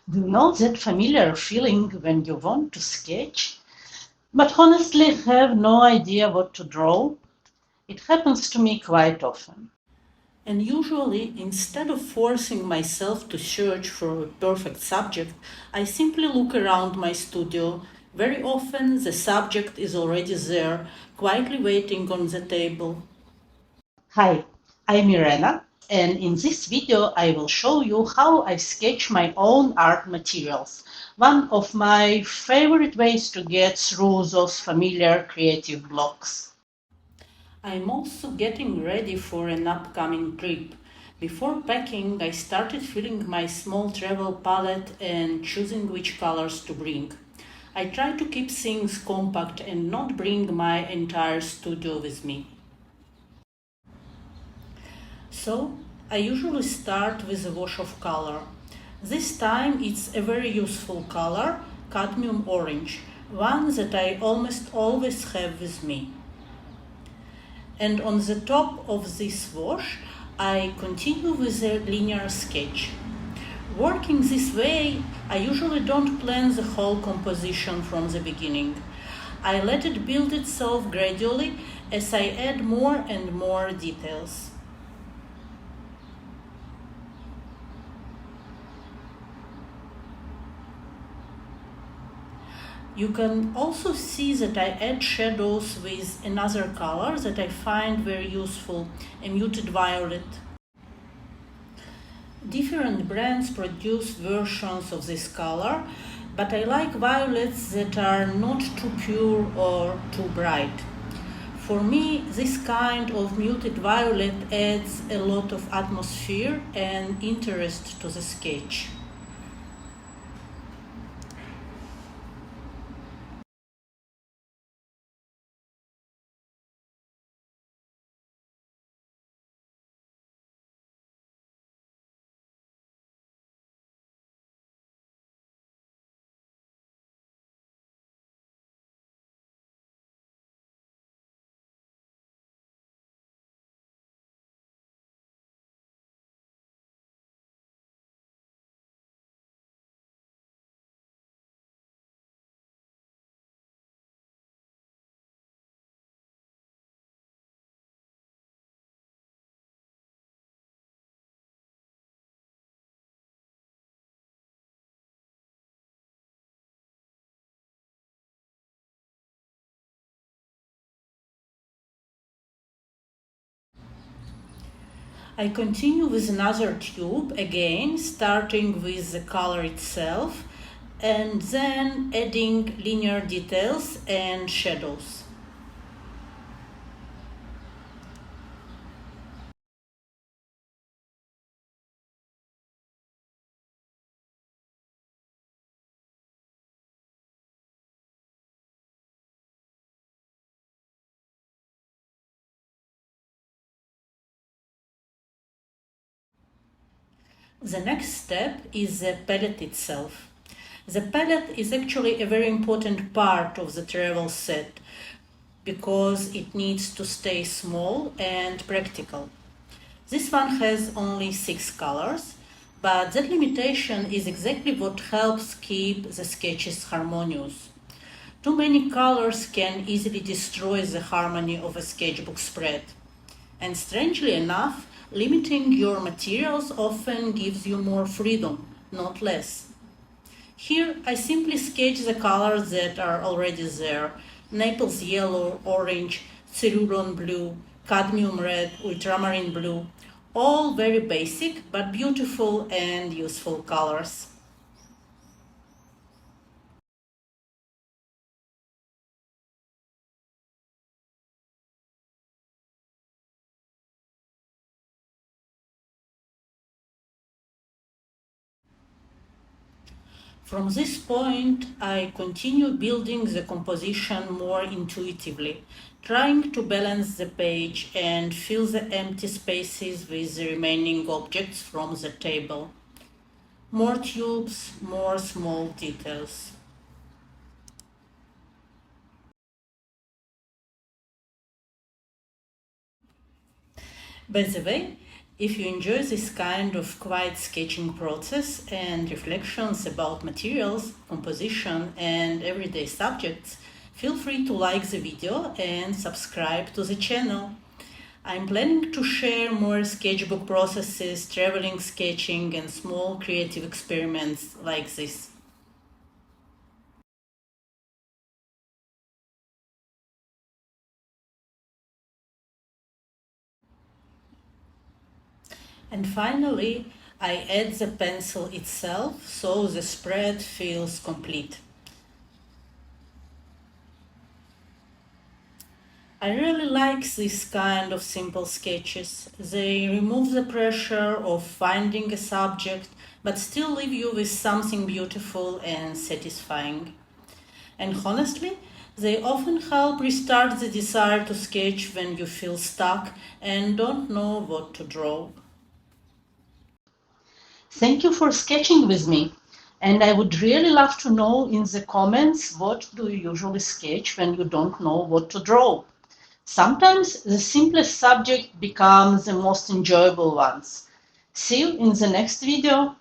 Do you know that familiar feeling when you want to sketch, but honestly have no idea what to draw? It happens to me quite often. And usually, instead of forcing myself to search for a perfect subject, I simply look around my studio. Very often, the subject is already there, quietly waiting on the table. Hi, I'm Irena, and in this video I will show you how I sketch my own art materials. One of my favorite ways to get through those familiar creative blocks. I'm also getting ready for an upcoming trip. Before packing, I started filling my small travel palette and choosing which colors to bring. I try to keep things compact and not bring my entire studio with me. So, I usually start with a wash of color. This time it's a very useful color, cadmium orange, one that I almost always have with me. And on the top of this wash, I continue with a linear sketch. Working this way, I usually don't plan the whole composition from the beginning. I let it build itself gradually as I add more and more details. You can also see that I add shadows with another color that I find very useful, a muted violet. Different brands produce versions of this color, but I like violets that are not too pure or too bright. For me, this kind of muted violet adds a lot of atmosphere and interest to the sketch. I continue with another tube, again starting with the color itself and then adding linear details and shadows. The next step is the palette itself. The palette is actually a very important part of the travel set because it needs to stay small and practical. This one has only 6 colors, but that limitation is exactly what helps keep the sketches harmonious. Too many colors can easily destroy the harmony of a sketchbook spread. And strangely enough, limiting your materials often gives you more freedom, not less. Here, I simply sketch the colors that are already there: Naples yellow, orange, cerulean blue, cadmium red, ultramarine blue. All very basic but beautiful and useful colors. From this point, I continue building the composition more intuitively, trying to balance the page and fill the empty spaces with the remaining objects from the table. More tubes, more small details. By the way, If you enjoy this kind of quiet sketching process and reflections about materials, composition, and everyday subjects, feel free to like the video and subscribe to the channel. I'm planning to share more sketchbook processes, traveling sketching, and small creative experiments like this. And finally, I add the pencil itself so the spread feels complete. I really like this kind of simple sketches. They remove the pressure of finding a subject, but still leave you with something beautiful and satisfying. And honestly, they often help restart the desire to sketch when you feel stuck and don't know what to draw. Thank you for sketching with me. And I would really love to know in the comments, what do you usually sketch when you don't know what to draw? Sometimes the simplest subject becomes the most enjoyable ones. See you in the next video.